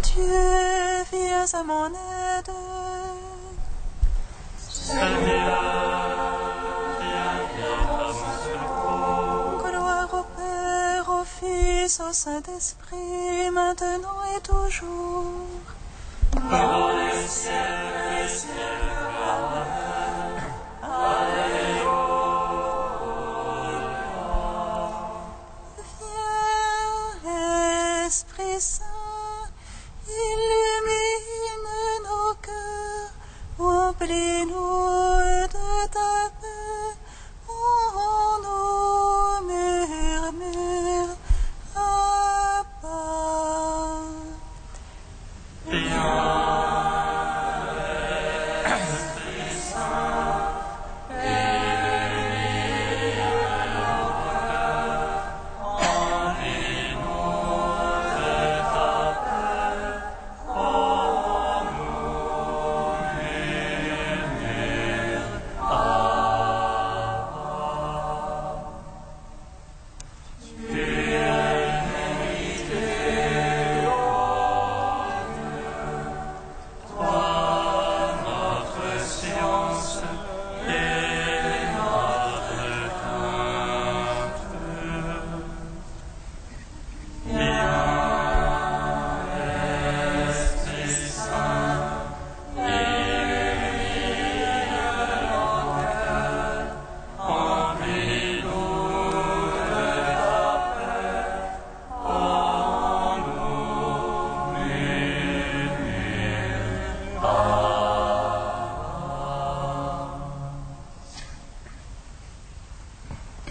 Dieu, viens à mon aide. Seigneur, viens vite à mon secours. Gloire au Père, au Fils, au Saint-Esprit, maintenant et toujours. Dans le ciel des ciels, Amen. Alléluia. Viens, Esprit Saint, illumine nos cœurs, remplis-nous de ta paix, en nous murmure Abba.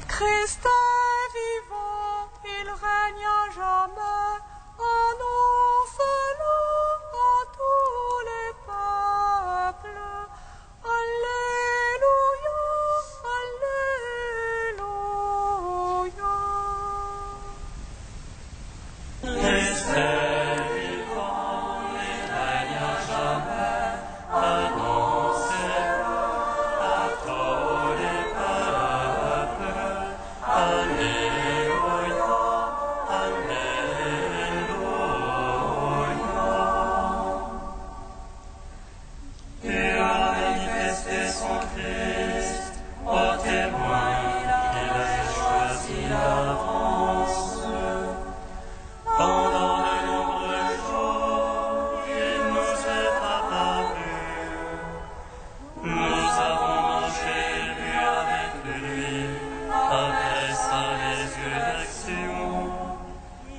Christ est vivant, il règne à jamais, annonce-le à tous les peuples. Alléluia, Alléluia. Christ est vivant, il règne à jamais, annoncez-le à tous les peuples. Alléluia, Alléluia. Dieu a manifesté son Christ, au témoin qu'il avait choisi d'avance. Pendant de nombreux jours, il nous est apparu. Nous avons mangé et bu avec lui après sa résurrection.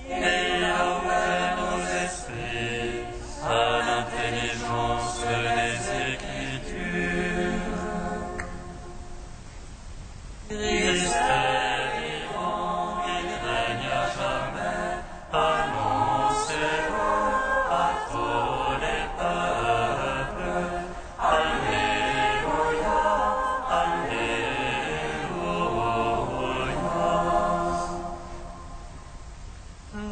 Et il a ouvert nos esprits à l'intelligence des Écritures. Christ est vivant, il règne à jamais. Annoncez-le à tous les peuples. Alléluia, Alléluia.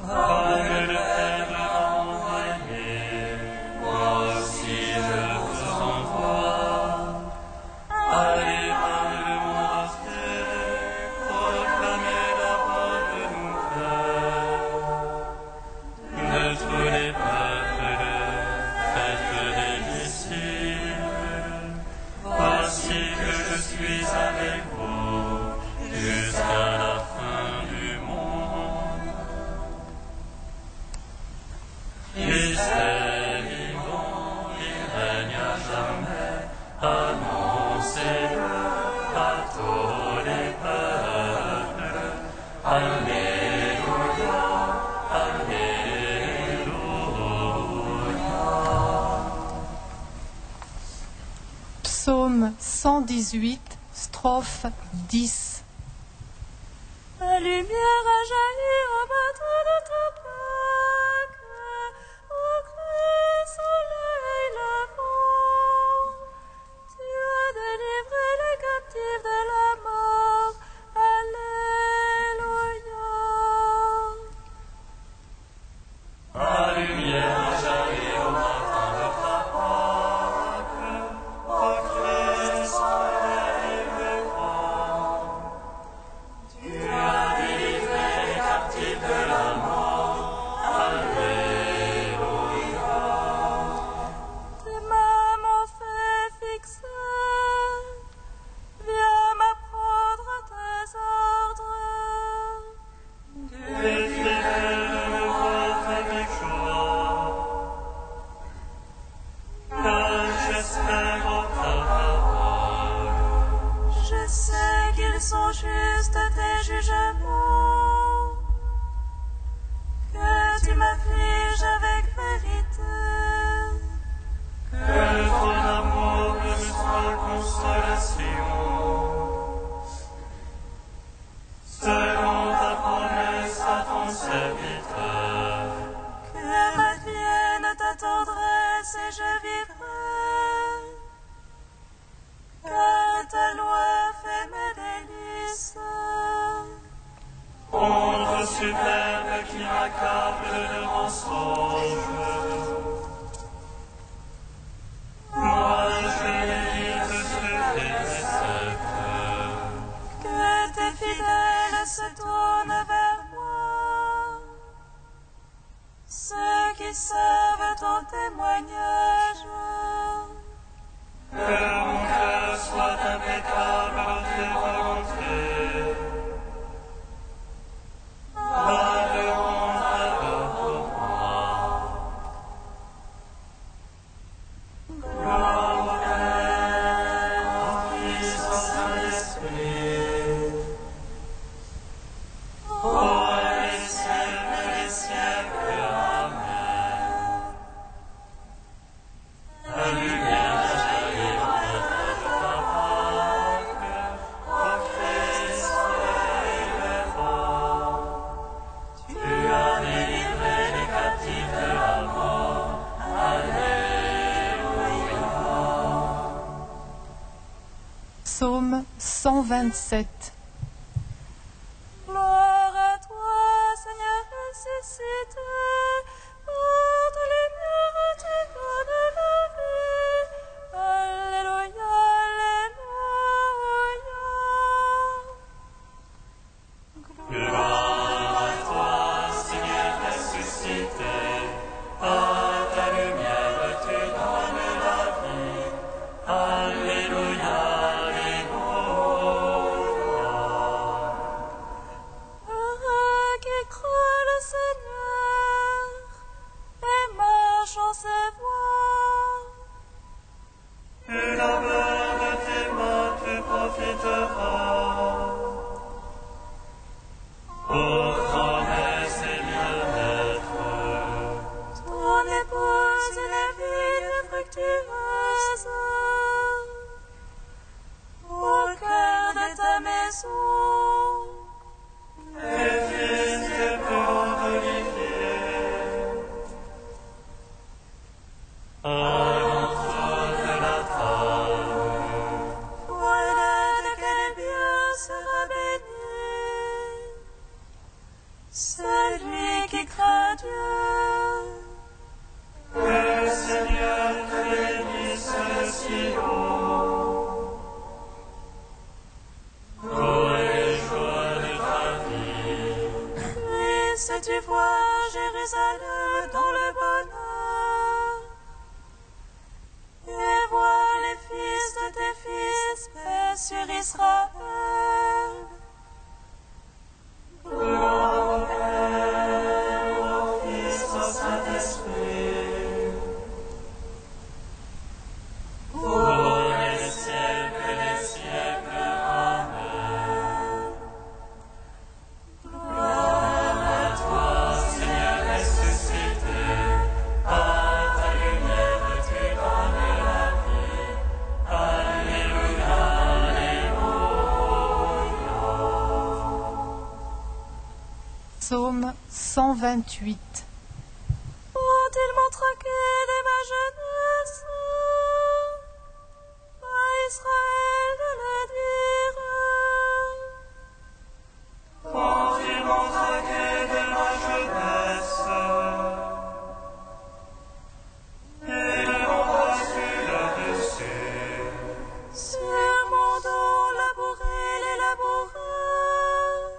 Comme le Père l'a envoyé, moi aussi je vous envoie. Allez par le monde entier, proclamez la bonne nouvelle. De tous les peuples, faites des disciples. Voici que je suis avec vous jusqu'à la fin du monde. Christ est vivant, il règne à jamais. Annoncez-le à tous les peuples. Alléluia, Alléluia. Psaume 118, strophe 10. La lumière a jailli au bateau de ta Pâques, au grand soleil levant. Tu as délivré les captifs de la mort. Alléluia. La lumière a jailli au matin de ta Pâques, au Christ soleil levant. Tu as délivré serviteur. Que m'advienne ta tendresse et je vivrai. Car ta loi fait mes délices. Ombre superbe qui m'accable de mensonges. Moi, je médite sur tes préceptes. Que tes fidèles se tournent vers moi. Ceux qui savent ton témoignage. Que mon cœur soit impeccable en tes volontés. Va de honte alors pour moi. Gloire au Père, au Fils, au Saint-Esprit. Ô les siècles et les siècles. Amen. La lumière a jailli en notre de ta Pâque. Ô Christ, soleil levant. Tu as délivré les captifs de la mort. Alléluia. Psaume 127. Gloire à toi, Seigneur ressuscité. Par ta lumière, tu donnes la vie. Alléluia, alléluia. Gloire à toi, Seigneur ressuscité. Par ta lumière, tu donnes la vie. Alléluia, alléluia. Heureux qui croit le Seigneur et marche en ses voies. Et la main de tes mains te profitera. Pour promesse et bien-être. Ton épouse est la vigne fructueuse. Au cœur de ta maison. Les fils des plants d'olivier. À l'entour de la table. Voilà de quel bien sera béni celui qui craint Dieu. Que le Seigneur te bénisse si haut. Pour les jours de ta vie. Puisses tu vois Jérusalem dans le bonheur et vois les fils de tes fils paix sur Israël. Gloire au Père, au Fils, au Saint-Esprit. Pour les siècles et les siècles. Amen. Gloire à toi, Seigneur ressuscité. Par ta lumière, tu donnes la vie. Alléluia, alléluia. Psaume 128. Ont-ils montré de ma jeunesse à Israël de le dire? Ont-ils montré de ma jeunesse? Ils n'ont pas su là-dessus. Sur mon dos labouré les laboureurs,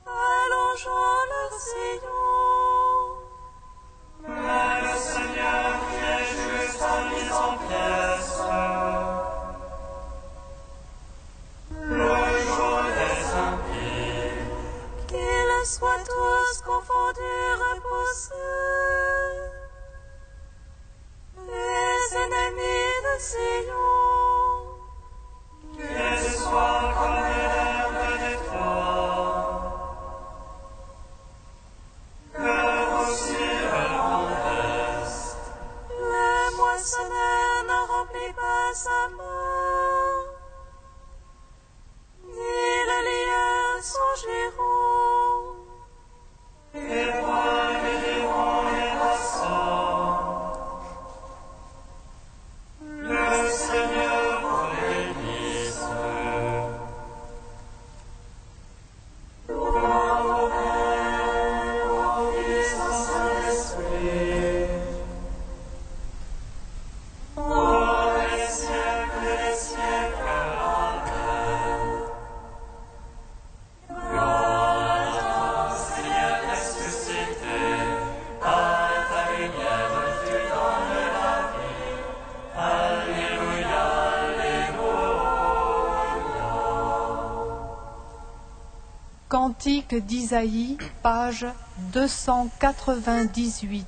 allongeant leur sillon. Mais le Seigneur qui est juste a mis en pièces. Le jour des impies. Qu'ils soient tous confondus, repoussés, les ennemis de Sion. Qu'ils soient comme l'herbe des toits. Cantique d'Isaïe, page 298.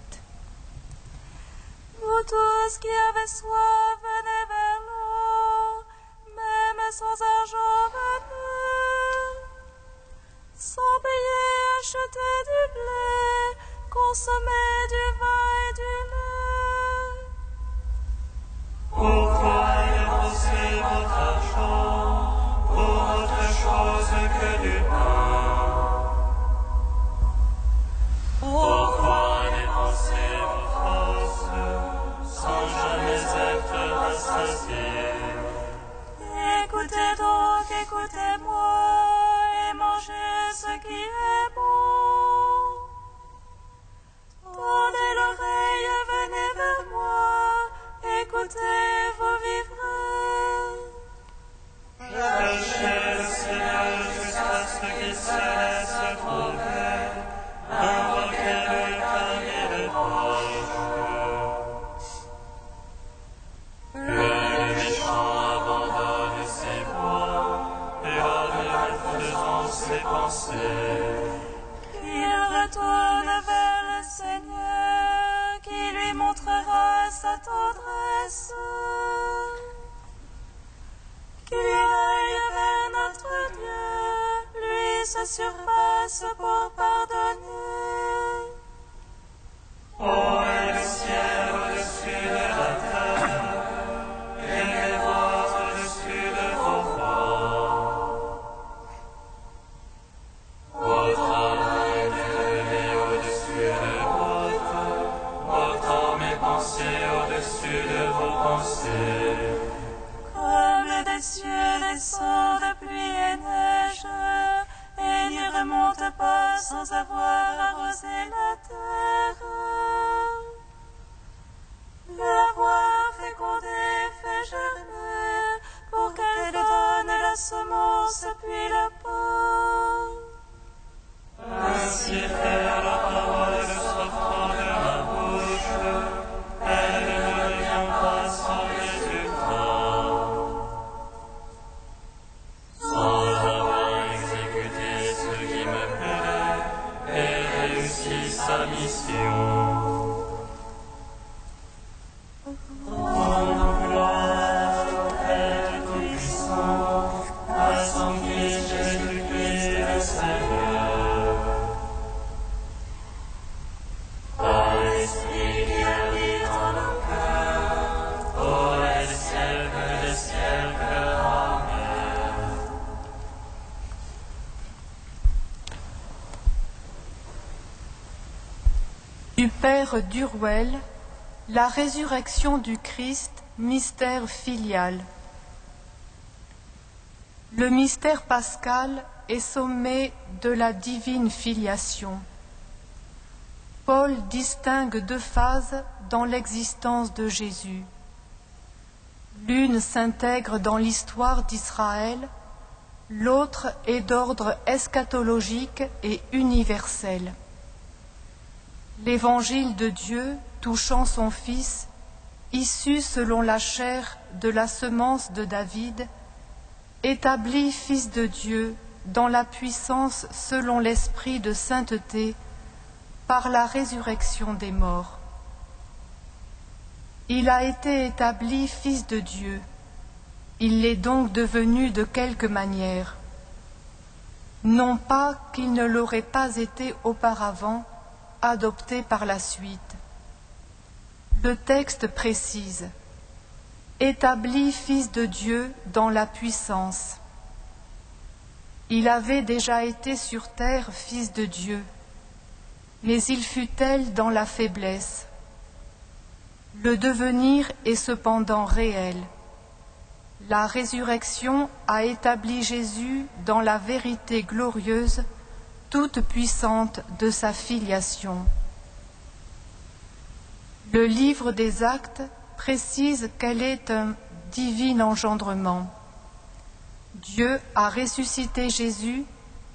Vous tous qui avez soif, venez vers l'eau, même sans argent venez. Sans payer, achetez du blé, consommez du vin et du lait. Pourquoi dépenser votre argent pour autre chose que du pain? Pourquoi dépenser vos forces sans jamais être rassasiés? Écoutez donc, écoutez-moi, et mangez ce qui est bon. Tendez l'oreille et venez vers moi, écoutez, vous vivrez. Cherchez le Seigneur jusqu'à ce qu'il se laisse trouver, invoquez-le car il est proche. Le méchant abandonne ses voies et ordonne faisant ses pensées. Il retourne vers le Seigneur, qui lui montrera sa tendresse. Qu'il aille vers notre Dieu, lui se surpasse pour pardonner. Ô est le ciel au-dessus de la terre, et les voies au-dessus de vos voies. Vos travail est au-dessus de vôtre, portant mes pensées au-dessus de vos pensées. Comme des cieux descendent pluie et neige, et n'y remonte pas sans avoir arrosé la terre. L'avoir fécondée fait germer, pour qu'elle donne la semence puis le pain. Ainsi fait la parole sortant de ma bouche, elle ne revient pas sans résultat. Sans avoir exécuté ce qui me plaît et réussi sa mission. Rends gloire au Père Tout-Puissant, à son Fils Jésus-Christ le Seigneur. Par l'Esprit qui habite en nos cœurs, ô les siècles des siècles. Amen. Du Père Duruel, la résurrection du Christ, mystère filial. Le mystère pascal est sommé de la divine filiation. Paul distingue deux phases dans l'existence de Jésus. L'une s'intègre dans l'histoire d'Israël, l'autre est d'ordre eschatologique et universel. L'évangile de Dieu touchant son Fils, issu selon la chair de la semence de David, établi Fils de Dieu dans la puissance selon l'esprit de sainteté, par la résurrection des morts. Il a été établi Fils de Dieu, il l'est donc devenu de quelque manière. Non pas qu'il ne l'aurait pas été auparavant, adopté par la suite. Le texte précise « établi Fils de Dieu dans la puissance ». Il avait déjà été sur terre Fils de Dieu, mais il fut tel dans la faiblesse. Le devenir est cependant réel. La résurrection a établi Jésus dans la vérité glorieuse, toute puissante de sa filiation. Le livre des Actes précise qu'elle est un divin engendrement. Dieu a ressuscité Jésus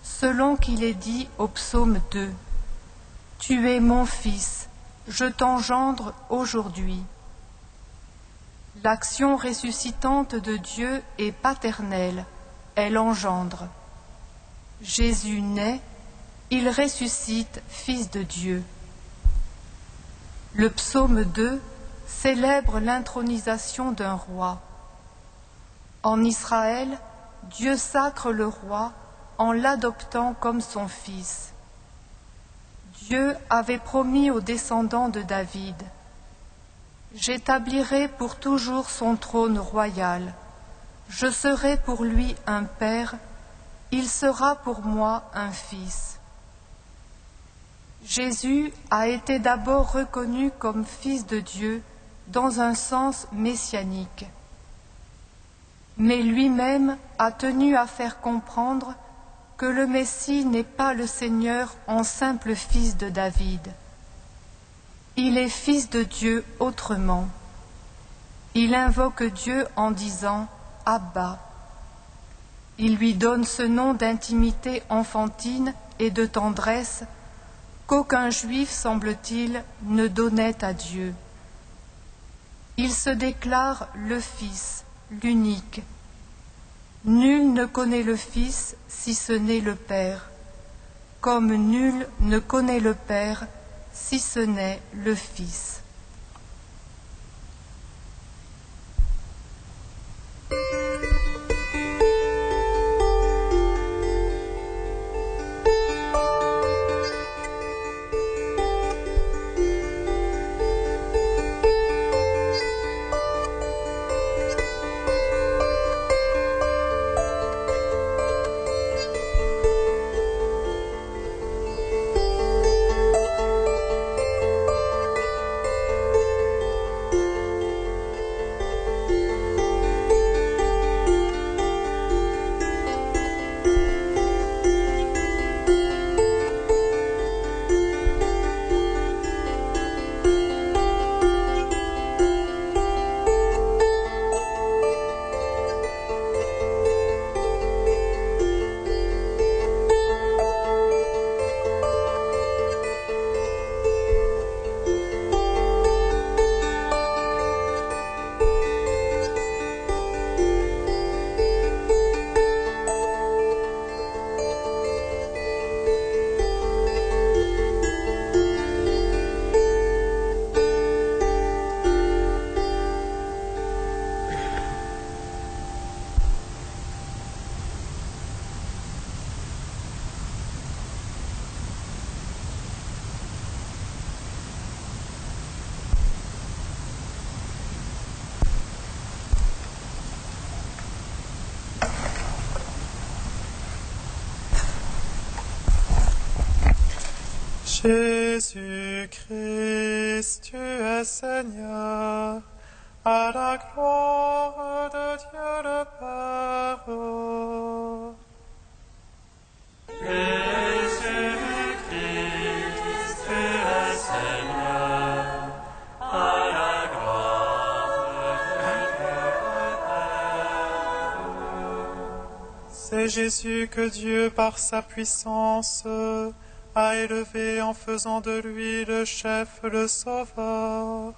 selon qu'il est dit au psaume 2. « Tu es mon Fils, je t'engendre aujourd'hui. » L'action ressuscitante de Dieu est paternelle, elle engendre. Jésus naît, il ressuscite, Fils de Dieu. Le psaume 2 célèbre l'intronisation d'un roi. En Israël, Dieu sacre le roi en l'adoptant comme son fils. Dieu avait promis aux descendants de David « J'établirai pour toujours son trône royal. Je serai pour lui un père, il sera pour moi un fils. » Jésus a été d'abord reconnu comme Fils de Dieu dans un sens messianique. Mais lui-même a tenu à faire comprendre que le Messie n'est pas le Seigneur en simple fils de David. Il est Fils de Dieu autrement. Il invoque Dieu en disant « Abba ». Il lui donne ce nom d'intimité enfantine et de tendresse qu'aucun juif, semble-t-il, ne donnait à Dieu. Il se déclare le Fils, l'unique. Nul ne connaît le Fils si ce n'est le Père, comme nul ne connaît le Père si ce n'est le Fils. Jésus-Christ, tu es Seigneur, à la gloire de Dieu le Père. Jésus-Christ, tu es Seigneur, à la gloire de Dieu le Père. C'est Jésus que Dieu, par sa puissance, a élevé en faisant de lui le chef, le sauveur,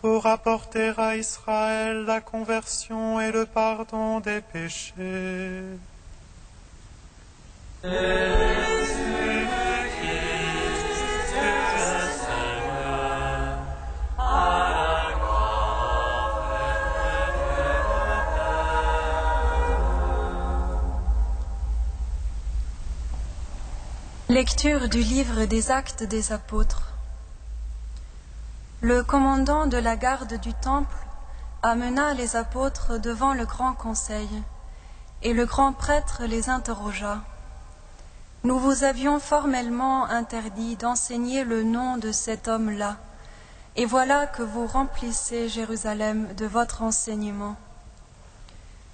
pour apporter à Israël la conversion et le pardon des péchés. Lecture du livre des Actes des Apôtres. Le commandant de la garde du temple amena les apôtres devant le grand conseil, et le grand prêtre les interrogea. « Nous vous avions formellement interdit d'enseigner le nom de cet homme-là, et voilà que vous remplissez Jérusalem de votre enseignement.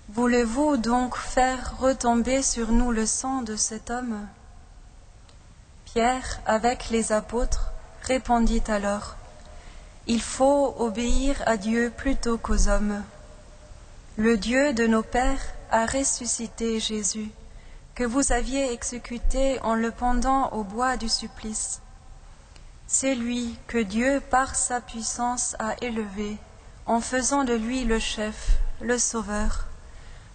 Voulez-vous donc faire retomber sur nous le sang de cet homme ?» Pierre, avec les apôtres, répondit alors « Il faut obéir à Dieu plutôt qu'aux hommes. Le Dieu de nos pères a ressuscité Jésus, que vous aviez exécuté en le pendant au bois du supplice. C'est lui que Dieu, par sa puissance, a élevé, en faisant de lui le chef, le sauveur,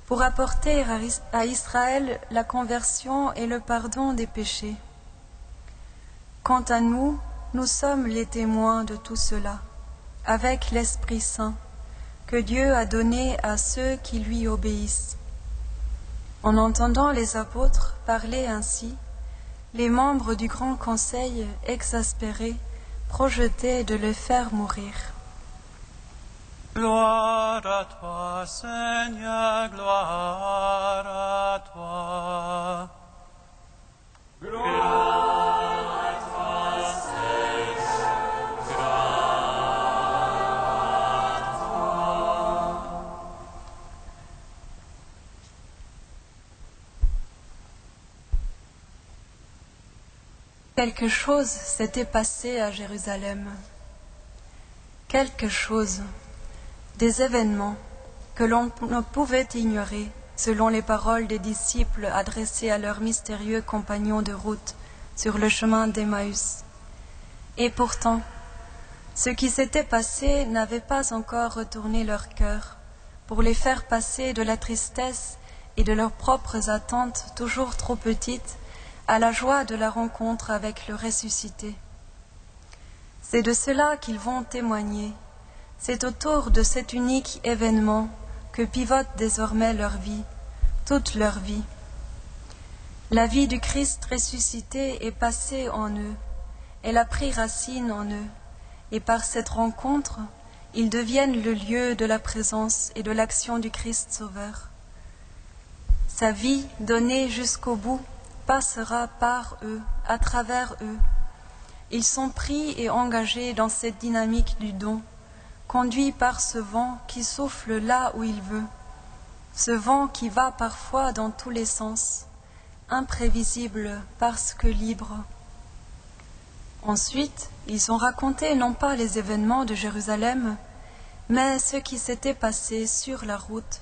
pour apporter à Israël la conversion et le pardon des péchés. Quant à nous, nous sommes les témoins de tout cela, avec l'Esprit Saint, que Dieu a donné à ceux qui lui obéissent. En entendant les apôtres parler ainsi, les membres du Grand Conseil, exaspérés, projetaient de le faire mourir. Gloire à toi, Seigneur, gloire à toi. Gloire à toi, Seigneur, gloire à toi. Quelque chose s'était passé à Jérusalem. Quelque chose, des événements que l'on ne pouvait ignorer selon les paroles des disciples adressées à leurs mystérieux compagnons de route sur le chemin d'Emmaüs. Et pourtant, ce qui s'était passé n'avait pas encore retourné leur cœur pour les faire passer de la tristesse et de leurs propres attentes toujours trop petites à la joie de la rencontre avec le ressuscité. C'est de cela qu'ils vont témoigner. C'est autour de cet unique événement que pivote désormais leur vie, toute leur vie. La vie du Christ ressuscité est passée en eux, elle a pris racine en eux, et par cette rencontre, ils deviennent le lieu de la présence et de l'action du Christ Sauveur. Sa vie, donnée jusqu'au bout, passera par eux, à travers eux. Ils sont pris et engagés dans cette dynamique du don, conduits par ce vent qui souffle là où il veut, ce vent qui va parfois dans tous les sens, imprévisible parce que libre. Ensuite, ils ont raconté non pas les événements de Jérusalem, mais ce qui s'était passé sur la route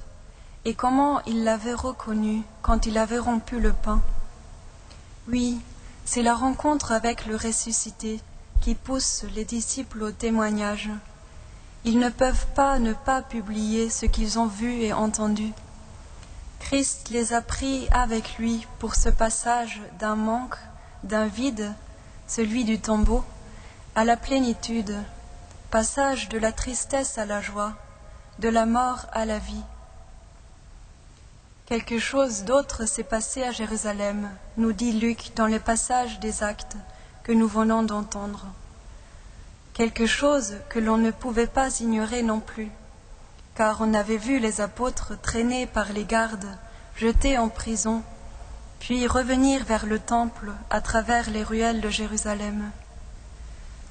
et comment ils l'avaient reconnu quand il avait rompu le pain. Oui, c'est la rencontre avec le ressuscité qui pousse les disciples au témoignage. Ils ne peuvent pas ne pas publier ce qu'ils ont vu et entendu. Christ les a pris avec lui pour ce passage d'un manque, d'un vide, celui du tombeau, à la plénitude, passage de la tristesse à la joie, de la mort à la vie. Quelque chose d'autre s'est passé à Jérusalem, nous dit Luc dans les passages des Actes que nous venons d'entendre. Quelque chose que l'on ne pouvait pas ignorer non plus, car on avait vu les apôtres traînés par les gardes, jetés en prison, puis revenir vers le temple à travers les ruelles de Jérusalem.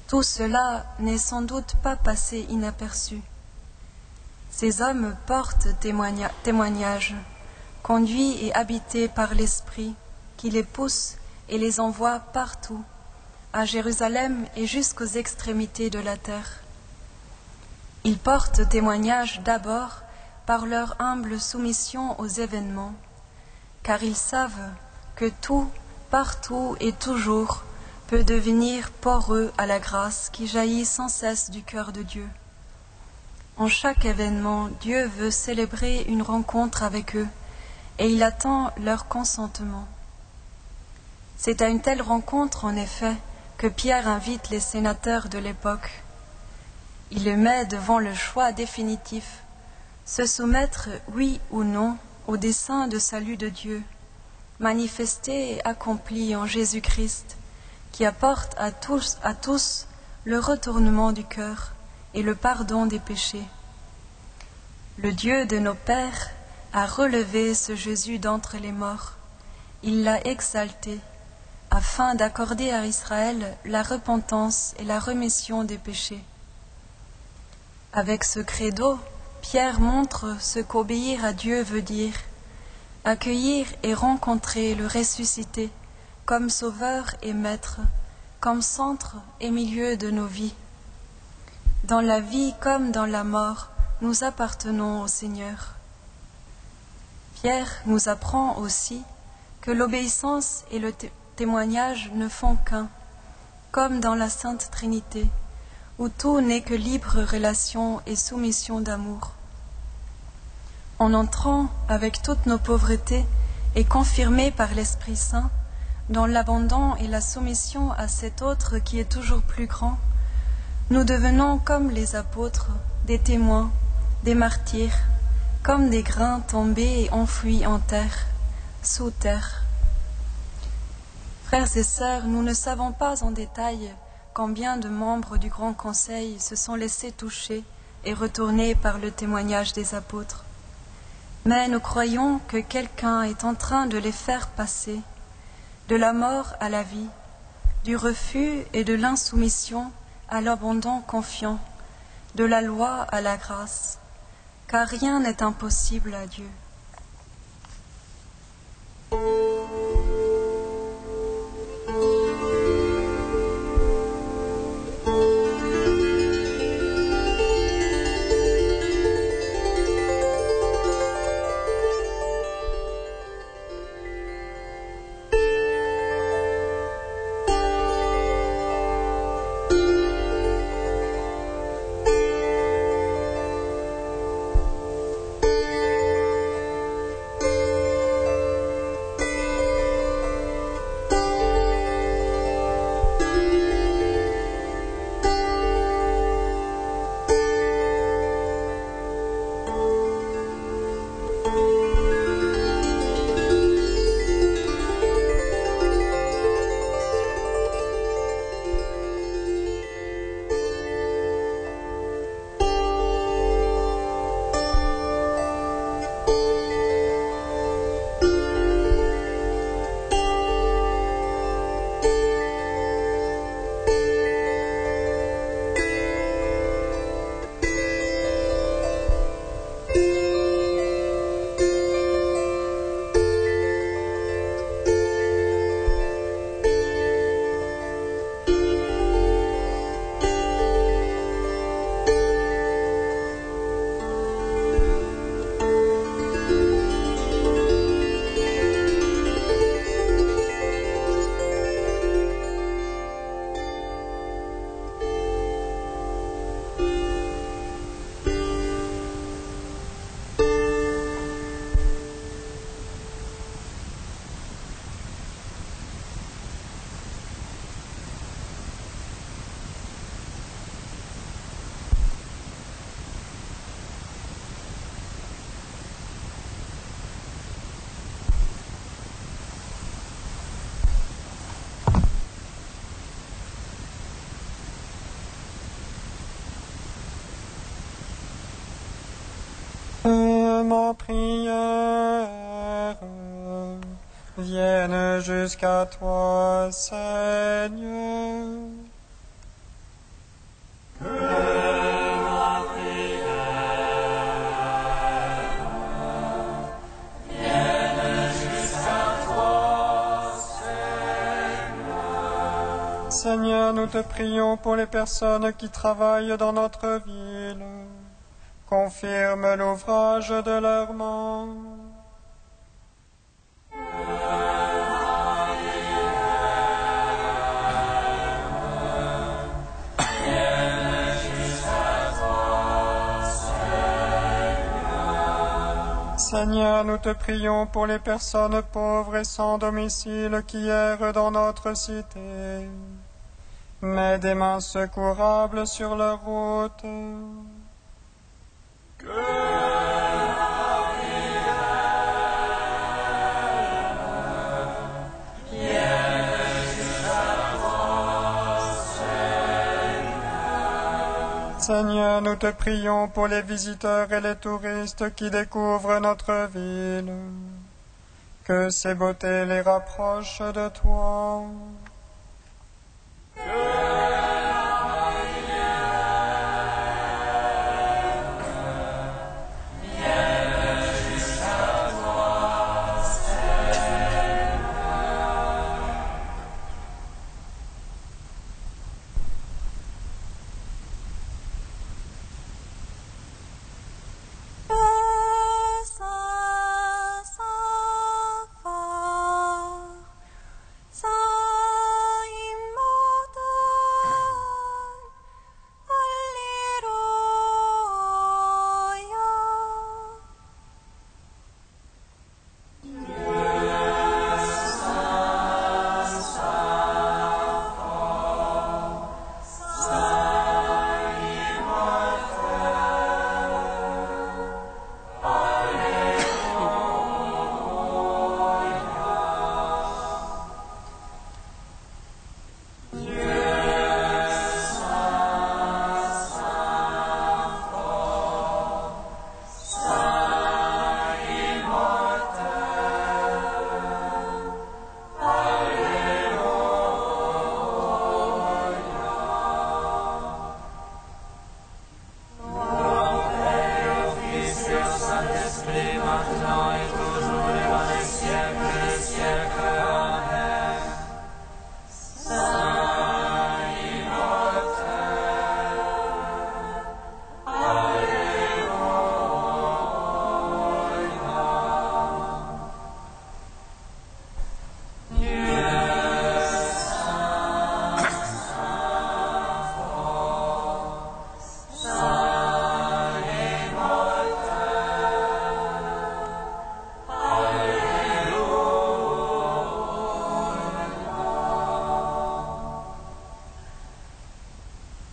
Tout cela n'est sans doute pas passé inaperçu. Ces hommes portent témoignage, conduits et habités par l'Esprit qui les pousse et les envoie partout, à Jérusalem et jusqu'aux extrémités de la terre. Ils portent témoignage d'abord par leur humble soumission aux événements, car ils savent que tout, partout et toujours peut devenir poreux à la grâce qui jaillit sans cesse du cœur de Dieu. En chaque événement, Dieu veut célébrer une rencontre avec eux et il attend leur consentement. C'est à une telle rencontre, en effet, que Pierre invite les sénateurs de l'époque. Il les met devant le choix définitif, se soumettre, oui ou non, au dessein de salut de Dieu, manifesté et accompli en Jésus-Christ, qui apporte à tous le retournement du cœur et le pardon des péchés. Le Dieu de nos pères a relevé ce Jésus d'entre les morts. Il l'a exalté, afin d'accorder à Israël la repentance et la rémission des péchés. Avec ce credo, Pierre montre ce qu'obéir à Dieu veut dire, accueillir et rencontrer le ressuscité comme sauveur et maître, comme centre et milieu de nos vies. Dans la vie comme dans la mort, nous appartenons au Seigneur. Pierre nous apprend aussi que l'obéissance et le témoignage ne font qu'un, comme dans la Sainte Trinité, où tout n'est que libre relation et soumission d'amour. en entrant avec toutes nos pauvretés et confirmés par l'Esprit Saint, dans l'abandon et la soumission à cet autre qui est toujours plus grand, nous devenons comme les apôtres, des témoins, des martyrs, comme des grains tombés et enfouis en terre, sous terre. Frères et sœurs, nous ne savons pas en détail combien de membres du Grand Conseil se sont laissés toucher et retourner par le témoignage des apôtres. Mais nous croyons que quelqu'un est en train de les faire passer de la mort à la vie, du refus et de l'insoumission à l'abandon confiant, de la loi à la grâce, car rien n'est impossible à Dieu. Ma prière vienne jusqu'à toi, Seigneur. Que ma prière vienne jusqu'à toi, Seigneur. Seigneur, nous te prions pour les personnes qui travaillent dans notre ville. Confirme l'ouvrage de leurs mains. Seigneur, nous te prions pour les personnes pauvres et sans domicile qui errent dans notre cité. Mets des mains secourables sur leur route. Que ma prière vienne jusqu'à toi, Seigneur. Seigneur, nous te prions pour les visiteurs et les touristes qui découvrent notre ville. Que ces beautés les rapprochent de toi.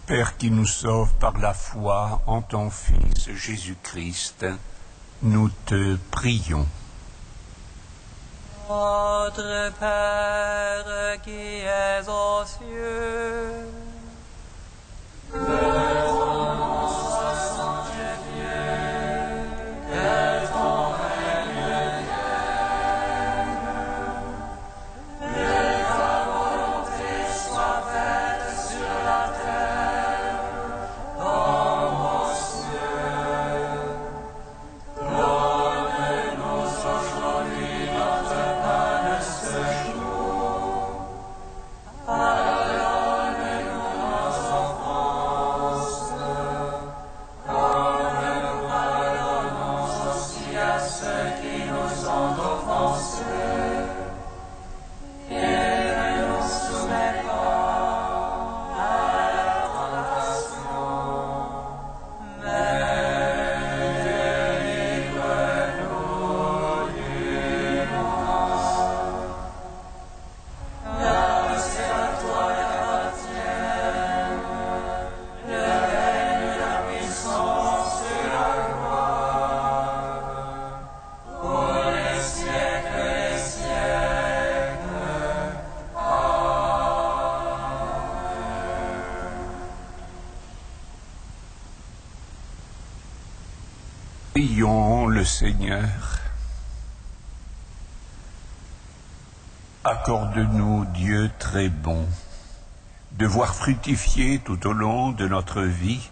Père qui nous sauve par la foi en ton Fils Jésus-Christ, nous te prions. Notre Père qui es aux cieux, que ton nom soit sanctifié, que ton règne vienne, que ta volonté soit faite sur la terre comme aux cieux. Donne-nous aujourd'hui notre pain de ce jour. Pardonne-nous nos offenses, comme nous pardonnons aussi à ceux qui nous ont offensés. Et ne nous soumets pas à la tentation, mais délivre-nous du mal. Car c'est à toi qu'appartiennent le règne, la puissance et la gloire, pour les siècles des siècles. Prions le Seigneur. Accorde-nous, Dieu très bon, de voir fructifier tout au long de notre vie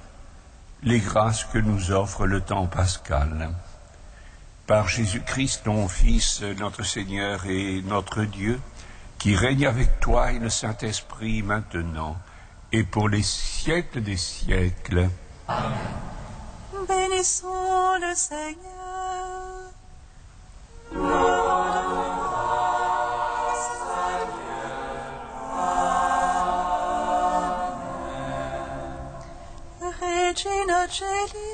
les grâces que nous offre le temps pascal. Par Jésus-Christ, ton Fils, notre Seigneur et notre Dieu, qui règne avec toi et le Saint-Esprit maintenant et pour les siècles des siècles. Bénissons le Seigneur. Regina Celi,